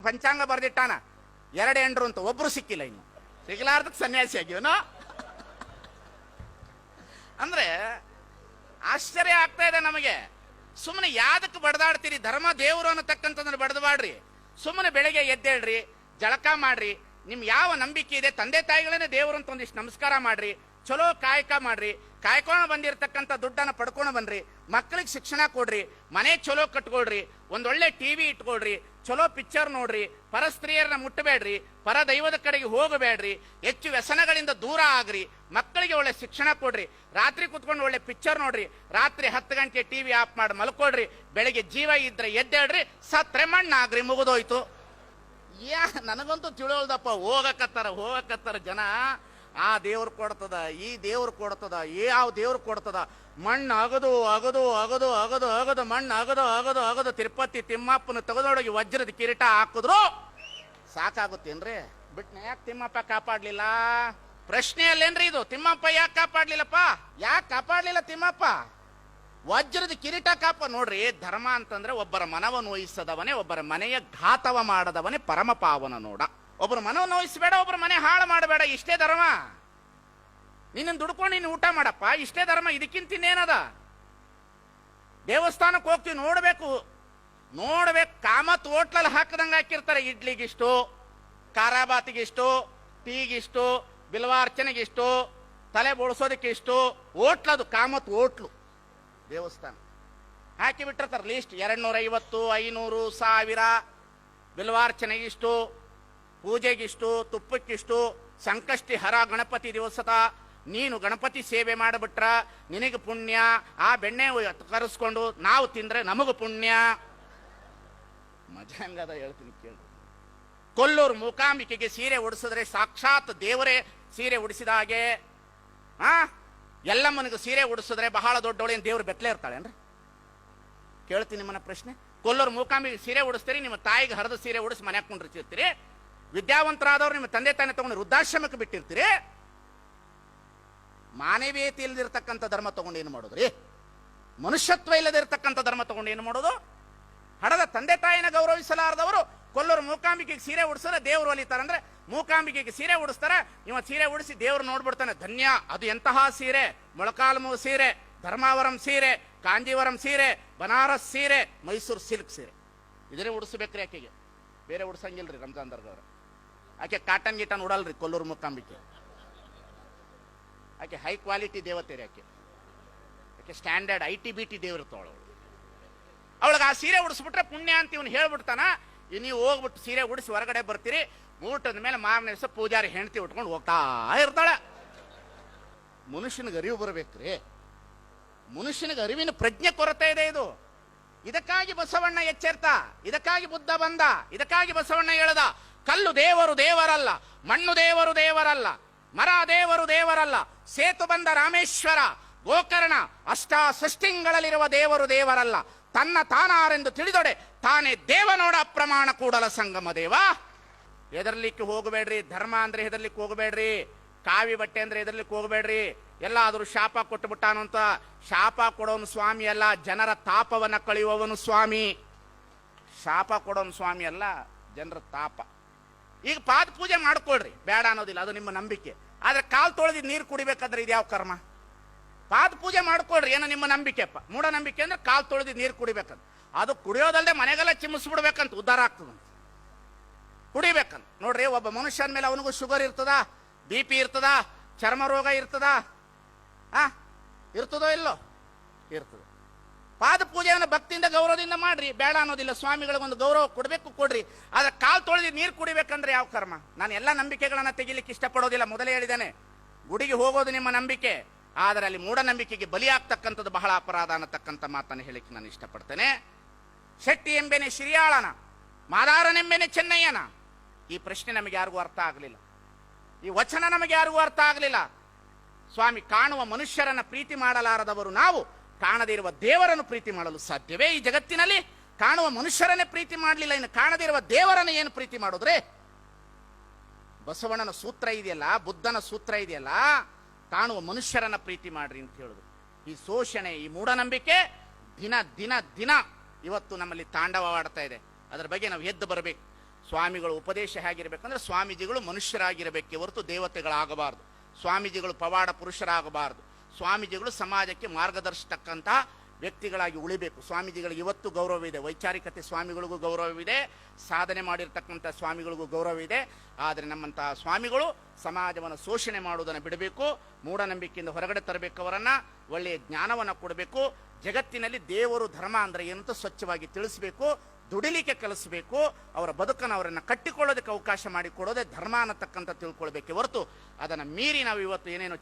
ಪಂಚಾಂಗ ಬರ್ದಿಟ್ಟಾನ 2 ಹೆಂಡ್ರು ಅಂತ, ಒಬ್ರು ಸಿಕ್ಕಿಲ್ಲ, ಇನ್ನು ಸಿಗಲಾರ್ದಕ್ಕೆ ಸನ್ಯಾಸಿ ಆಗಿವನು. ಅಂದ್ರೆ ಆಶ್ಚರ್ಯ ಆಗ್ತಾ ಇದೆ ನಮಗೆ. ಸುಮ್ಮನೆ ಯಾದಕ್ಕೆ ಬಡದಾಡ್ತೀರಿ? ಧರ್ಮ ದೇವರು ಅನ್ನತಕ್ಕಂಥದ್ದನ್ನು ಬಡದಬಾಡ್ರಿ. ಸುಮ್ಮನೆ ಬೆಳಗ್ಗೆ ಎದ್ದೇಳ್ರಿ, ಜಳಕ ಮಾಡ್ರಿ, ನಿಮ್ ಯಾವ ನಂಬಿಕೆ ಇದೆ, ತಂದೆ ತಾಯಿಗಳನ್ನೇ ದೇವರು ಅಂತ ಒಂದಿಷ್ಟು ನಮಸ್ಕಾರ ಮಾಡ್ರಿ, ಚಲೋ ಕಾಯಕ ಮಾಡ್ರಿ, ಕಾಯ್ಕೊಂಡು ಬಂದಿರತಕ್ಕಂಥ ದುಡ್ಡನ್ನ ಪಡ್ಕೊಂಡು ಬನ್ರಿ, ಮಕ್ಕಳಿಗೆ ಶಿಕ್ಷಣ ಕೊಡ್ರಿ, ಮನೆ ಚಲೋ ಕಟ್ಕೊಳ್ರಿ, ಒಂದೊಳ್ಳೆ ಟಿವಿ ಇಟ್ಕೊಳ್ರಿ, ಚಲೋ ಪಿಕ್ಚರ್ ನೋಡ್ರಿ, ಪರಸ್ತ್ರೀಯರನ್ನ ಮುಟ್ಟಬೇಡ್ರಿ, ಪರ ದೈವದ ಕಡೆಗೆ ಹೋಗಬೇಡ್ರಿ, ಹೆಚ್ಚು ವ್ಯಸನಗಳಿಂದ ದೂರ ಆಗ್ರಿ, ಮಕ್ಕಳಿಗೆ ಒಳ್ಳೆ ಶಿಕ್ಷಣ ಕೊಡ್ರಿ, ರಾತ್ರಿ ಕುತ್ಕೊಂಡು ಒಳ್ಳೆ ಪಿಕ್ಚರ್ ನೋಡ್ರಿ, ರಾತ್ರಿ 10 ಗಂಟೆ ಟಿವಿ ಆಫ್ ಮಾಡಿ ಮಲ್ಕೊಳ್ರಿ, ಬೆಳಿಗ್ಗೆ ಜೀವ ಇದ್ರೆ ಎದ್ದೇಳ್ರಿ, ಸತ್ರೆ ಮಣ್ಣಾಗ್ರಿ, ಮುಗಿದೋಯ್ತು. ನನಗಂತೂ ತಿಳಿಯೋಲ್ದಪ್ಪ. ಹೋಗಕತ್ತಾರ ಜನ. ಆ ದೇವ್ರು ಕೊಡ್ತದ, ಈ ದೇವ್ರು ಕೊಡ್ತದ, ಯಾವ ದೇವ್ರು ಕೊಡ್ತದ, ಮಣ್ಣು ಅಗದು ಅಗದು ಅಗದು ಅಗದು ಅಗದು ಮಣ್ಣು ಅಗದು ಅಗದು ಅಗದು ತಿರುಪತಿ ತಿಮ್ಮಪ್ಪನ ತೆಗೆದೊಳಗೆ ವಜ್ರದ ಕಿರೀಟ ಹಾಕಿದ್ರು ಸಾಕಾಗುತ್ತೇನ್ರಿ? ಬಿಟ್ನ ಯಾಕೆ ತಿಮ್ಮಪ್ಪ ಕಾಪಾಡ್ಲಿಲ್ಲ? ಪ್ರಶ್ನೆಯಲ್ಲೇನ್ರಿ ಇದು? ತಿಮ್ಮಪ್ಪ ಯಾಕೆ ಕಾಪಾಡ್ಲಿಲ್ಲಪ್ಪ? ಯಾಕೆ ಕಾಪಾಡ್ಲಿಲ್ಲ ತಿಮ್ಮಪ್ಪ? ವಜ್ರದ ಕಿರೀಟ ನೋಡ್ರಿ, ಧರ್ಮ ಅಂತಂದ್ರೆ ಒಬ್ಬರ ಮನವ ನೋಯಿಸದವನೇ, ಒಬ್ಬರ ಮನೆಯ ಘಾತವ ಮಾಡದವನೇ ಪರಮ ಪಾವನ ನೋಡ. ಒಬ್ಬರ ಮನವ ನೋಯಿಸಬೇಡ, ಒಬ್ಬರ ಮನೆ ಹಾಳು ಮಾಡಬೇಡ, ಇಷ್ಟೇ ಧರ್ಮ. ನಿನ್ನ ದುಡ್ಕೊಂಡು ನೀನು ಊಟ ಮಾಡಪ್ಪ, ಇಷ್ಟೇ ಧರ್ಮ. ಇದಕ್ಕಿಂತ ಇನ್ನೇನದ? ದೇವಸ್ಥಾನಕ್ಕೆ ಹೋಗ್ತೀವಿ, ನೋಡ್ಬೇಕು, ಕಾಮತ್ ಹೋಟ್ಲಲ್ಲಿ ಹಾಕದಂಗೆ ಹಾಕಿರ್ತಾರೆ. ಇಡ್ಲಿಗಿಷ್ಟು, ಖಾರಾಬಾತಿಗಿಷ್ಟು, ಟೀಗಿಷ್ಟು, ಬಿಲ್ವಾರ್ಚನೆಗಿಷ್ಟು, ತಲೆ ಬೋಳ್ಸೋದಕ್ಕೆ ಇಷ್ಟು, ಹೋಟ್ಲದು ಕಾಮತ್ ಹೋಟ್ಲು ದೇವಸ್ಥಾನ ಹಾಕಿ ಬಿಟ್ಟಿರ್ತಾರೆ ಲೀಸ್ಟ್. 250, 500, 1000, ಬಿಲ್ವಾರ್ಚನೆಗಿಷ್ಟು, ಪೂಜೆಗಿಷ್ಟು, ತುಪ್ಪಕ್ಕಿಷ್ಟು, ಸಂಕಷ್ಟಿ ಹರ ಗಣಪತಿ ದಿವಸದ ನೀನು ಗಣಪತಿ ಸೇವೆ ಮಾಡಿಬಿಟ್ರ ನಿನಗೆ ಪುಣ್ಯ, ಆ ಬೆಣ್ಣೆ ಕರೆಸ್ಕೊಂಡು ನಾವು ತಿಂದ್ರೆ ನಮಗ ಪುಣ್ಯ. ಮಜಾ ಹಂಗದ ಹೇಳ್ತೀನಿ ಕೇಳಿ. ಕೊಲ್ಲೂರು ಮೂಕಾಂಬಿಕೆಗೆ ಸೀರೆ ಉಡಿಸಿದ್ರೆ ಸಾಕ್ಷಾತ್ ದೇವರೇ ಸೀರೆ ಉಡಿಸಿದ ಹಾಗೆ. ಎಲ್ಲಮ್ಮನಿಗೆ ಸೀರೆ ಉಡಿಸಿದ್ರೆ ಬಹಳ ದೊಡ್ಡವಳೇನು ದೇವ್ರು ಬೆತ್ತಲೆ ಇರ್ತಾಳೇನ್ರಿ? ಕೇಳ್ತೀನಿ ನಿಮ್ಮನ್ನ ಪ್ರಶ್ನೆ. ಕೊಲ್ಲೂರು ಮೂಕಾಂಬಿಗೆ ಸೀರೆ ಉಡಿಸ್ತೀರಿ, ನಿಮ್ಮ ತಾಯಿಗೆ ಹರಿದ ಸೀರೆ ಉಡಿಸಿ ಮನ್ಯಾಗ ಕುಂಡಿರ್ತಿರ್ತೀರಿ. ವಿದ್ಯಾವಂತರಾದವ್ರು ನಿಮ್ಮ ತಂದೆ ತಾನೆ ತಗೊಂಡು ವೃದ್ಧಾಶ್ರಮಕ್ಕೆ ಬಿಟ್ಟಿರ್ತೀರಿ. ಮಾನವೀಯತೆ ಇಲ್ಲದಿರ್ತಕ್ಕಂಥ ಧರ್ಮ ತಗೊಂಡು ಏನು ಮಾಡೋದ್ರಿ? ಮನುಷ್ಯತ್ವ ಇಲ್ಲದಿರ್ತಕ್ಕಂಥ ಧರ್ಮ ತಗೊಂಡು ಏನು ಮಾಡೋದು? ಹಡದ ತಂದೆ ತಾಯಿನ ಗೌರವಿಸಲಾರದವರು ಕೊಲ್ಲೂರು ಮೂಕಾಂಬಿಕೆಗೆ ಸೀರೆ ಉಡಿಸಿದ್ರೆ ದೇವ್ರು ಒಲಿತಾರಂದ್ರೆ, ಮೂಕಾಂಬಿಕೆಗೆ ಸೀರೆ ಉಡಿಸ್ತಾರ, ಇವ ಸೀರೆ ಉಡಿಸಿ ದೇವ್ರು ನೋಡ್ಬಿಡ್ತಾನೆ, ಧನ್ಯ, ಅದು ಎಂತಹ ಸೀರೆ, ಮೊಳಕಾಲ್ಮು ಸೀರೆ, ಧರ್ಮಾವರಂ ಸೀರೆ, ಕಾಂಜೀವರಂ ಸೀರೆ, ಬನಾರಸ್ ಸೀರೆ, ಮೈಸೂರು ಸಿಲ್ಕ್ ಸೀರೆ. ಇದನ್ನೇ ಉಡಿಸ್ಬೇಕ್ರಿ ಆಕೆಗೆ, ಬೇರೆ ಉಡ್ಸಂಗಿಲ್ರಿ. ರಂಜಾನ್ ದರ್ಗವ್ರ ಆಕೆ ಕಾಟನ್ ಗೀಟನ್ ಉಡಲ್ರಿ ಕೊಲ್ಲೂರು ಮೂಕಾಂಬಿಕೆ. ಆಕೆ ಹೈ ಕ್ವಾಲಿಟಿ ದೇವತೆ ರೀ. ಆಕೆ ಸ್ಟ್ಯಾಂಡರ್ಡ್ ITBT ದೇವ್ರತವಳು. ಅವಳಿಗೆ ಆ ಸೀರೆ ಉಡಿಸ್ಬಿಟ್ರೆ ಪುಣ್ಯ ಅಂತ ಇವನು ಹೇಳ್ಬಿಡ್ತಾನ. ನೀವು ಹೋಗ್ಬಿಟ್ಟು ಸೀರೆ ಉಡಿಸಿ ಹೊರಗಡೆ ಬರ್ತೀರಿ, ಊಟದ ಮೇಲೆ ಮಾರನೇ ದಿವಸ ಪೂಜಾರಿ ಹೆಂಡತಿ ಉಟ್ಕೊಂಡು ಹೋಗ್ತಾ ಇರ್ತಾಳೆ. ಮನುಷ್ಯನಿಗೆ ಅರಿವು ಬರ್ಬೇಕ್ರಿ. ಮನುಷ್ಯನಿಗೆ ಅರಿವಿನ ಪ್ರಜ್ಞೆ ಕೊರತೆ ಇದೆ. ಇದಕ್ಕಾಗಿ ಬಸವಣ್ಣ ಎಚ್ಚೆರ್ತ, ಇದಕ್ಕಾಗಿ ಬುದ್ಧ ಬಂದ, ಇದಕ್ಕಾಗಿ ಬಸವಣ್ಣ ಹೇಳದ, ಕಲ್ಲು ದೇವರು ದೇವರಲ್ಲ, ಮಣ್ಣು ದೇವರು ದೇವರಲ್ಲ, ಮರ ದೇವರು ದೇವರಲ್ಲ, ಸೇತು ಬಂದ ರಾಮೇಶ್ವರ, ಗೋಕರ್ಣ, ಅಷ್ಟಾಸೃಷ್ಟಿಂಗಳಲ್ಲಿರುವ ದೇವರು ದೇವರಲ್ಲ, ತನ್ನ ತಾನಾರೆಂದು ತಿಳಿದೊಡೆ ತಾನೇ ದೇವನೋಡ ಪ್ರಮಾಣ ಕೂಡಲ ಸಂಗಮ ದೇವ. ಹೆದರ್ಲಿಕ್ಕೆ ಹೋಗಬೇಡ್ರಿ. ಧರ್ಮ ಅಂದ್ರೆ ಹೆದರ್ಲಿಕ್ಕೆ ಹೋಗಬೇಡ್ರಿ. ಕಾವಿ ಬಟ್ಟೆ ಅಂದ್ರೆ ಹೆದರ್ಲಿಕ್ಕೆ ಹೋಗಬೇಡ್ರಿ. ಎಲ್ಲಾದರೂ ಶಾಪ ಕೊಟ್ಟು ಬಿಟ್ಟಾನು ಅಂತ. ಶಾಪ ಕೊಡೋನು ಸ್ವಾಮಿ ಅಲ್ಲ, ಜನರ ತಾಪವನ್ನ ಕಳೆಯುವವನು ಸ್ವಾಮಿ. ಶಾಪ ಕೊಡೋನು ಸ್ವಾಮಿ ಅಲ್ಲ, ಜನರ ತಾಪ. ಈಗ ಪಾದ ಪೂಜೆ ಮಾಡ್ಕೊಳ್ರಿ, ಬೇಡ ಅನ್ನೋದಿಲ್ಲ, ಅದು ನಿಮ್ಮ ನಂಬಿಕೆ. ಆದ್ರೆ ಕಾಲು ತೊಳೆದಿ ನೀರು ಕುಡಿಬೇಕಾದ್ರೆ ಇದು ಯಾವ ಕರ್ಮ? ಪಾದ ಪೂಜೆ ಮಾಡ್ಕೊಳ್ರಿ, ಏನೋ ನಿಮ್ಮ ನಂಬಿಕೆಪ್ಪ. ಮೂಢನಂಬಿಕೆ ಅಂದ್ರೆ ಕಾಲು ತೊಳೆದಿ ನೀರು ಕುಡಿಬೇಕಂತ. ಅದು ಕುಡಿಯೋದಲ್ಲದೆ ಮನೆಗೆಲ್ಲ ಚಿಮ್ಮಿಸ್ಬಿಡ್ಬೇಕಂತ, ಉದ್ಧಾರ ಆಗ್ತದಂತ. ಕುಡಿಬೇಕಂತ ನೋಡ್ರಿ. ಒಬ್ಬ ಮನುಷ್ಯನ ಮೇಲೆ ಅವನಿಗೂ ಶುಗರ್ ಇರ್ತದ, BP ಇರ್ತದ, ಚರ್ಮ ರೋಗ ಇರ್ತದ, ಇರ್ತದೋ ಇಲ್ಲೋ? ಇರ್ತದ. ಪಾದ ಪೂಜೆಯನ್ನು ಭಕ್ತಿಯಿಂದ ಗೌರವದಿಂದ ಮಾಡ್ರಿ, ಬೇಡ ಅನ್ನೋದಿಲ್ಲ. ಸ್ವಾಮಿಗಳಿಗೊಂದು ಗೌರವ ಕೊಡ್ಬೇಕು, ಕೊಡ್ರಿ. ಆದ್ರೆ ಕಾಲು ತೊಳೆದಿ ನೀರು ಕುಡಿಬೇಕಂದ್ರೆ ಯಾವ ಕರ್ಮ? ನಾನು ಎಲ್ಲ ನಂಬಿಕೆಗಳನ್ನ ತೆಗಿಲಿಕ್ಕೆ ಇಷ್ಟಪಡೋದಿಲ್ಲ. ಮೊದಲೇ ಹೇಳಿದ್ದೇನೆ, ಗುಡಿಗೆ ಹೋಗೋದು ನಿಮ್ಮ ನಂಬಿಕೆ, ಆದರೆ ಅಲ್ಲಿ ಮೂಢನಂಬಿಕೆಗೆ ಬಲಿಯಾಗ್ತಕ್ಕಂಥದ್ದು ಬಹಳ ಅಪರಾಧ ಅನ್ನತಕ್ಕಂಥ ಮಾತನ್ನು ಹೇಳಿಕ್ಕೆ ನಾನು ಇಷ್ಟಪಡ್ತೇನೆ. ಶೆಟ್ಟಿ ಎಂಬೆನೆ ಶ್ರೀಯಾಳನ, ಮಾದಾರನೆಂಬೆನೆ ಚೆನ್ನಯ್ಯನ. ಈ ಪ್ರಶ್ನೆ ನಮಗೆ ಯಾರಿಗೂ ಅರ್ಥ ಆಗಲಿಲ್ಲ. ಈ ವಚನ ನಮಗೆ ಯಾರಿಗೂ ಅರ್ಥ ಆಗಲಿಲ್ಲ. ಸ್ವಾಮಿ, ಕಾಣುವ ಮನುಷ್ಯರನ್ನ ಪ್ರೀತಿ ಮಾಡಲಾರದವರು ನಾವು ಕಾಣದೇ ಇರುವ ದೇವರನ್ನು ಪ್ರೀತಿ ಮಾಡಲು ಸಾಧ್ಯವೇ ಈ ಜಗತ್ತಿನಲ್ಲಿ? ಕಾಣುವ ಮನುಷ್ಯರನ್ನೇ ಪ್ರೀತಿ ಮಾಡಲಿಲ್ಲ, ಇನ್ನು ಕಾಣದೇ ಇರುವ ದೇವರನ್ನ ಏನು ಪ್ರೀತಿ ಮಾಡೋದ್ರೆ? ಬಸವಣ್ಣನ ಸೂತ್ರ ಇದೆಯಲ್ಲ, ಬುದ್ಧನ ಸೂತ್ರ ಇದೆಯಲ್ಲ, ಕಾಣುವ ಮನುಷ್ಯರನ್ನ ಪ್ರೀತಿ ಮಾಡ್ರಿ ಅಂತ ಹೇಳುದು. ಈ ಶೋಷಣೆ, ಈ ಮೂಢನಂಬಿಕೆ ದಿನ ದಿನ ದಿನ ಇವತ್ತು ನಮ್ಮಲ್ಲಿ ತಾಂಡವವಾಡ್ತಾ ಇದೆ. ಅದರ ಬಗ್ಗೆ ನಾವು ಎದ್ದು ಬರಬೇಕು. ಸ್ವಾಮಿಗಳು ಉಪದೇಶ ಹೇಗಿರ್ಬೇಕಂದ್ರೆ ಸ್ವಾಮೀಜಿಗಳು ಮನುಷ್ಯರಾಗಿರಬೇಕೆ ಹೊರತು ದೇವತೆಗಳಾಗಬಾರದು. ಸ್ವಾಮೀಜಿಗಳು ಪವಾಡ ಪುರುಷರಾಗಬಾರದು. ಸ್ವಾಮೀಜಿಗಳು ಸಮಾಜಕ್ಕೆ ಮಾರ್ಗದರ್ಶತಕ್ಕಂಥ ವ್ಯಕ್ತಿಗಳಾಗಿ ಉಳಿಬೇಕು. ಸ್ವಾಮೀಜಿಗಳಿಗೆ ಇವತ್ತು ಗೌರವವಿದೆ. ವೈಚಾರಿಕತೆ ಸ್ವಾಮಿಗಳಿಗೂ ಗೌರವವಿದೆ, ಸಾಧನೆ ಮಾಡಿರ್ತಕ್ಕಂಥ ಸ್ವಾಮಿಗಳಿಗೂ ಗೌರವವಿದೆ. ಆದರೆ ನಮ್ಮಂತಹ ಸ್ವಾಮಿಗಳು ಸಮಾಜವನ್ನು ಶೋಷಣೆ ಮಾಡುವುದನ್ನು ಬಿಡಬೇಕು, ಮೂಢನಂಬಿಕೆಯಿಂದ ಹೊರಗಡೆ ತರಬೇಕು, ಅವರನ್ನ ಒಳ್ಳೆಯ ಜ್ಞಾನವನ್ನು ಕೊಡಬೇಕು. ಜಗತ್ತಿನಲ್ಲಿ ದೇವರು ಧರ್ಮ ಅಂದ್ರೆ ಏನಂತ ಸ್ವಚ್ಛವಾಗಿ ತಿಳಿಸಬೇಕು, ದುಡಿಲಿಕ್ಕೆ ಕಲಿಸಬೇಕು. ಅವರ ಬದುಕನ್ನು ಅವರನ್ನು ಕಟ್ಟಿಕೊಳ್ಳೋದಕ್ಕೆ ಅವಕಾಶ ಮಾಡಿಕೊಡೋದೇ ಧರ್ಮ ಅನ್ನತಕ್ಕಂಥ ತಿಳ್ಕೊಳ್ಬೇಕೆ ಹೊರತು ಅದನ್ನು ಮೀರಿ ನಾವು ಇವತ್ತು ಏನೇನೋ